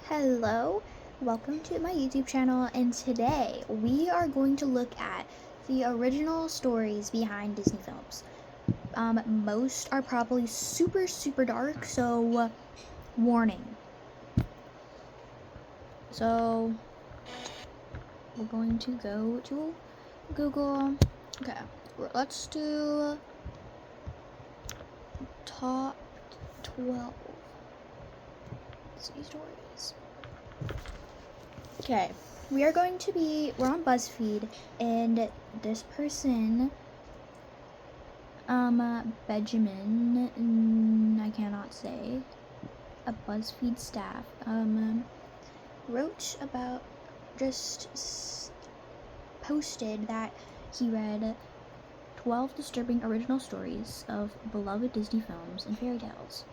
Hello, welcome to my YouTube channel, and today we are going to look at the original stories behind Disney films. Most are probably super dark, so warning. So we're going to go to Google. Okay, let's do top 12 Disney stories. Okay, we're on BuzzFeed, and this person, Benjamin, I cannot say, a BuzzFeed staff, wrote about, posted that he read 12 disturbing original stories of beloved Disney films and fairy tales.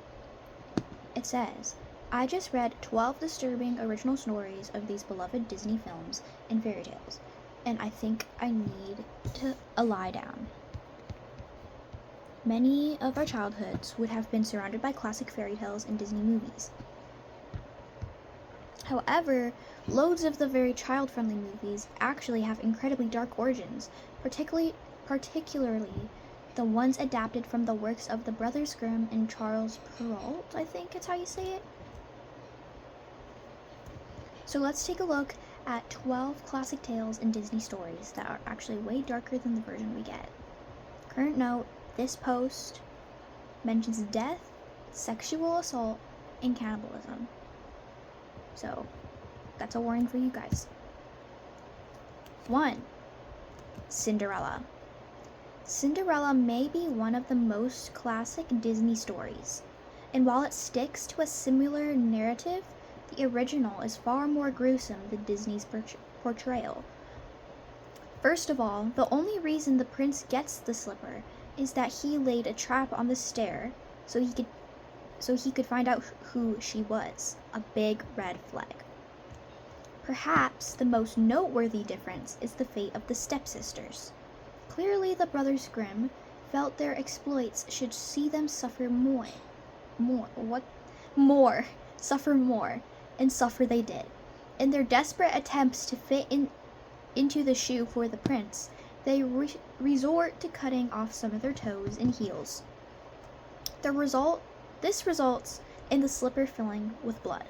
It says, I just read 12 disturbing original stories of these beloved Disney films and fairy tales, and I think I need to lie down. Many of our childhoods would have been surrounded by classic fairy tales and Disney movies. However, loads of the very child-friendly movies actually have incredibly dark origins, particularly the ones adapted from the works of the Brothers Grimm and Charles Perrault, I think it's how you say it. So let's take a look at 12 classic tales and Disney stories that are actually way darker than the version we get. Current note, this post mentions death, sexual assault, and cannibalism. So that's a warning for you guys. 1. Cinderella. Cinderella may be one of the most classic Disney stories, and while it sticks to a similar narrative, the original is far more gruesome than Disney's portrayal. First of all, the only reason the prince gets the slipper is that he laid a trap on the stair so he could find out who she was, a big red flag. Perhaps the most noteworthy difference is the fate of the stepsisters. Clearly the Brothers Grimm felt their exploits should see them suffer suffer more, and suffer they did. In their desperate attempts to fit into the shoe for the prince, they resort to cutting off some of their toes and heels. This results in the slipper filling with blood.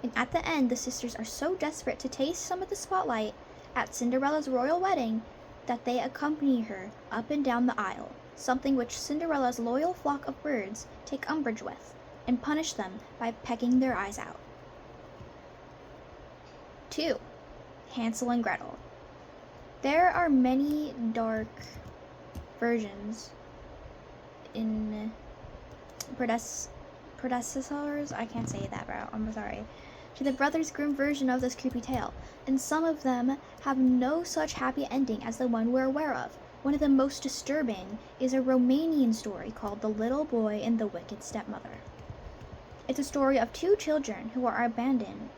And at the end, the sisters are so desperate to taste some of the spotlight at Cinderella's royal wedding that they accompany her up and down the aisle, something which Cinderella's loyal flock of birds take umbrage with, and punish them by pecking their eyes out. 2. Hansel and Gretel. There are many dark versions in predecessors, I can't say that, bro, I'm sorry, to the Brothers Grimm version of this creepy tale, and some of them have no such happy ending as the one we're aware of. One of the most disturbing is a Romanian story called The Little Boy and the Wicked Stepmother. It's a story of two children who are abandoned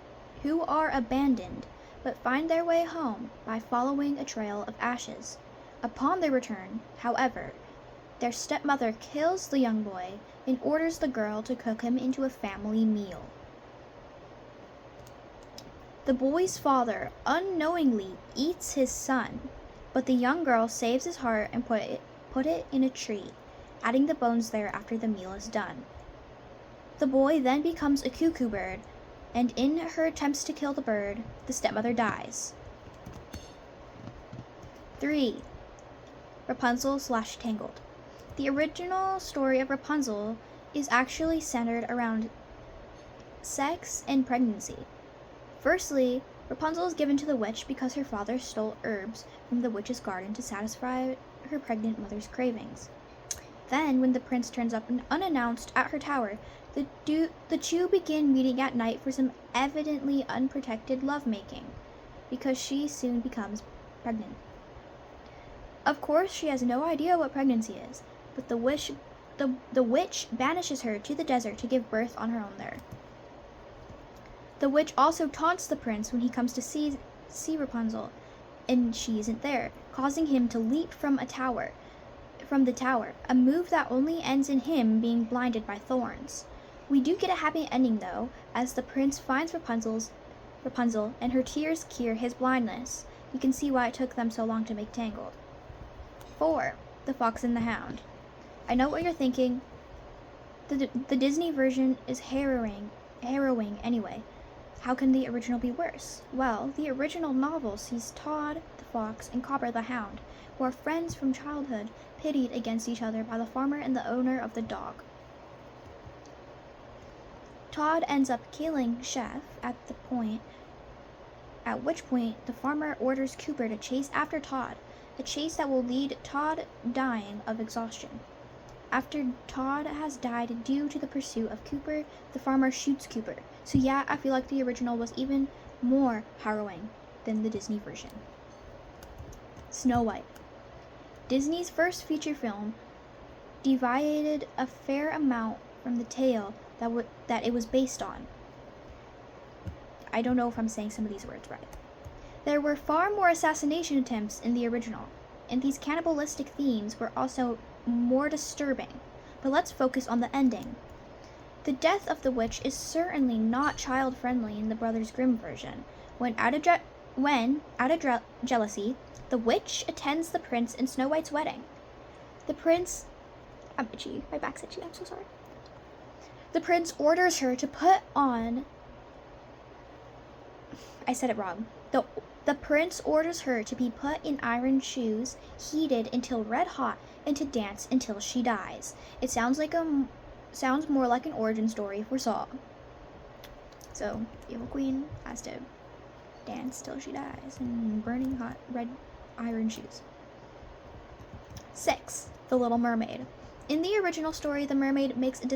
but find their way home by following a trail of ashes. Upon their return, however, their stepmother kills the young boy and orders the girl to cook him into a family meal. The boy's father unknowingly eats his son, but the young girl saves his heart and put it in a tree, adding the bones there after the meal is done. The boy then becomes a cuckoo bird, and in her attempts to kill the bird, the stepmother dies. 3. Rapunzel/Tangled. The original story of Rapunzel is actually centered around sex and pregnancy. Firstly, Rapunzel is given to the witch because her father stole herbs from the witch's garden to satisfy her pregnant mother's cravings. Then, when the prince turns up unannounced at her tower, the two begin meeting at night for some evidently unprotected lovemaking, because she soon becomes pregnant. Of course, she has no idea what pregnancy is, but the witch banishes her to the desert to give birth on her own there. The witch also taunts the prince when he comes to see Rapunzel, and she isn't there, causing him to leap from the tower, a move that only ends in him being blinded by thorns. We do get a happy ending though, as the prince finds Rapunzel and her tears cure his blindness. You can see why it took them so long to make Tangled. 4. The Fox and the Hound. I know what you're thinking. The Disney version is harrowing anyway. How can the original be worse? Well, the original novel sees Todd the fox and Copper the hound, who are friends from childhood, pitted against each other by the farmer and the owner of the dog. Todd ends up killing Chef at which point the farmer orders Cooper to chase after Todd, a chase that will lead Todd dying of exhaustion. After Todd has died due to the pursuit of Cooper, the farmer shoots Cooper. So yeah, I feel like the original was even more harrowing than the Disney version. Snow White. Disney's first feature film deviated a fair amount from the tale that it was based on. I don't know if I'm saying some of these words right. There were far more assassination attempts in the original, and these cannibalistic themes were also more disturbing. But let's focus on the ending. The death of the witch is certainly not child-friendly in the Brothers Grimm version. When, out of jealousy, the witch attends the prince in Snow White's wedding. The prince... I'm itchy. My back's itchy. I'm so sorry. The prince orders her to put on... I said it wrong. The prince orders her to be put in iron shoes, heated until red hot, and to dance until she dies. It sounds more like an origin story for Saw. So, Evil Queen has to dance till she dies in burning hot red iron shoes. 6. The Little Mermaid. In the original story, the mermaid makes a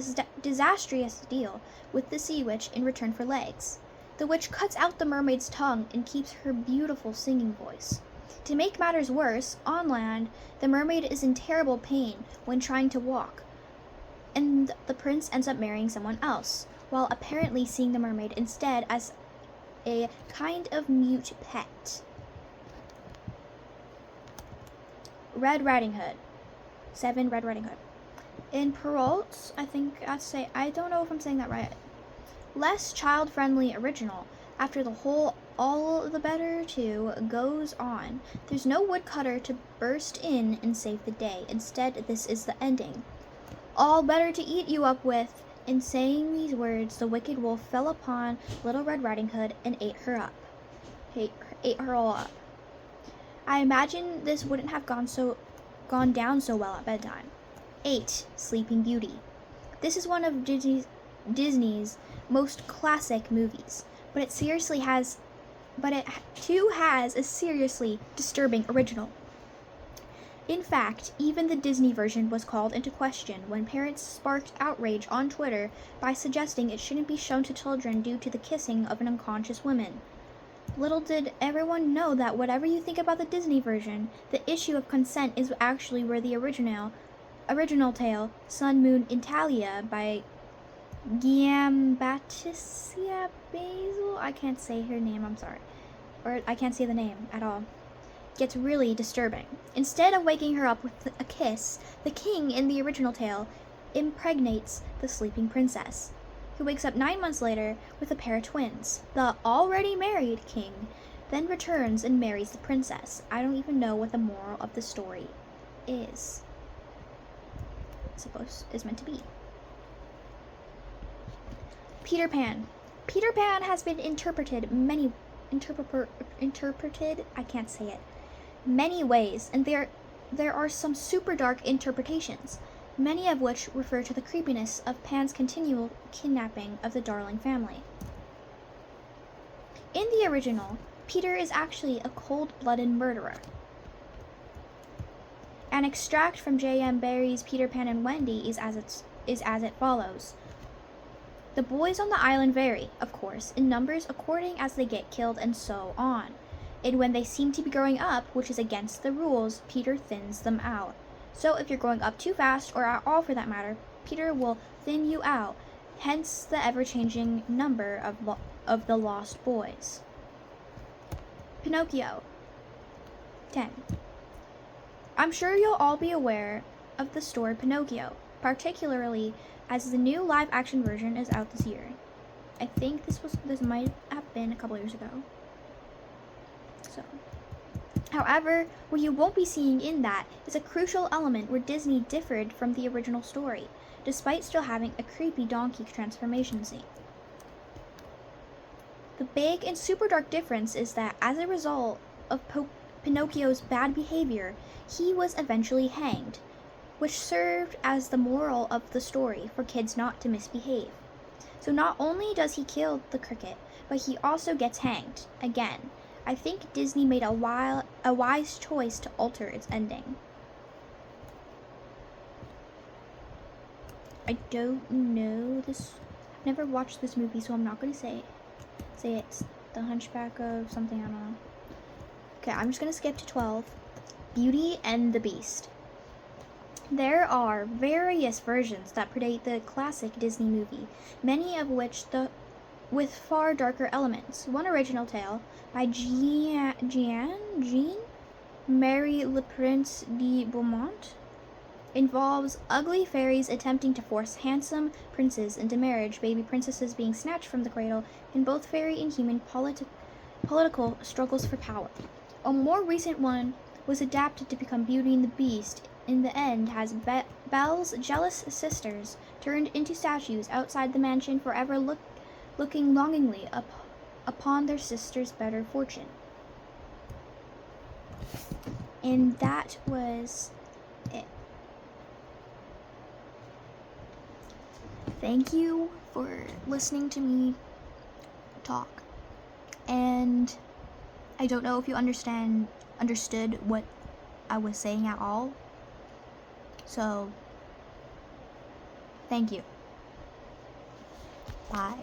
disastrous deal with the sea witch in return for legs. The witch cuts out the mermaid's tongue and keeps her beautiful singing voice. To make matters worse, on land, the mermaid is in terrible pain when trying to walk, and the prince ends up marrying someone else, while apparently seeing the mermaid instead as a kind of mute pet. Red Riding Hood. 7. Red Riding Hood. In Perrault, I don't know if I'm saying that right. Less child-friendly original. After the whole all the better 2 goes on, there's no woodcutter to burst in and save the day. Instead, this is the ending. All better to eat you up with. In saying these words, the wicked wolf fell upon Little Red Riding Hood and ate her up. Ate her all up. I imagine this wouldn't have gone down so well at bedtime. 8. Sleeping Beauty. This is one of Disney's most classic movies, but it too has a seriously disturbing original. In fact, even the Disney version was called into question when parents sparked outrage on Twitter by suggesting it shouldn't be shown to children due to the kissing of an unconscious woman. Little did everyone know that whatever you think about the Disney version, the issue of consent is actually where the original tale, Sun, Moon, Italia by Giambattista Basil, I can't say her name, I'm sorry. Or I can't say the name at all. Gets really disturbing. Instead of waking her up with a kiss, the king in the original tale impregnates the sleeping princess, who wakes up 9 months later with a pair of twins. The already married king then returns and marries the princess. I don't even know what the moral of the story is meant to be. Peter Pan. Peter Pan has been interpreted many ways, and there are some super dark interpretations, many of which refer to the creepiness of Pan's continual kidnapping of the Darling family. In the original, Peter is actually a cold-blooded murderer. An extract from J.M. Barrie's Peter Pan and Wendy is as it follows. The boys on the island vary, of course, in numbers according as they get killed and so on. And when they seem to be growing up, which is against the rules, Peter thins them out. So if you're growing up too fast, or at all for that matter, Peter will thin you out, hence the ever-changing number of the lost boys. Pinocchio. 10. I'm sure you'll all be aware of the story Pinocchio, particularly as the new live action version is out this year. I think this might have been a couple years ago. So, however, what you won't be seeing in that is a crucial element where Disney differed from the original story, despite still having a creepy donkey transformation scene. The big and super dark difference is that as a result of Pinocchio's bad behavior, he was eventually hanged, which served as the moral of the story for kids not to misbehave. So not only does he kill the cricket, but he also gets hanged again. I think Disney made a wise choice to alter its ending. I don't know this. I've never watched this movie, so I'm not going to say it's The Hunchback of something, I don't know. Okay, I'm just going to skip to 12. Beauty and the Beast. There are various versions that predate the classic Disney movie, many of which with far darker elements. One original tale by Jean Marie Le Prince de Beaumont involves ugly fairies attempting to force handsome princes into marriage, baby princesses being snatched from the cradle, and both fairy and human political struggles for power. A more recent one was adapted to become Beauty and the Beast. In the end, has Belle's jealous sisters turned into statues outside the mansion, forever looking longingly upon their sister's better fortune. And that was it. Thank you for listening to me talk. And I don't know if you understood what I was saying at all. So, thank you. Bye.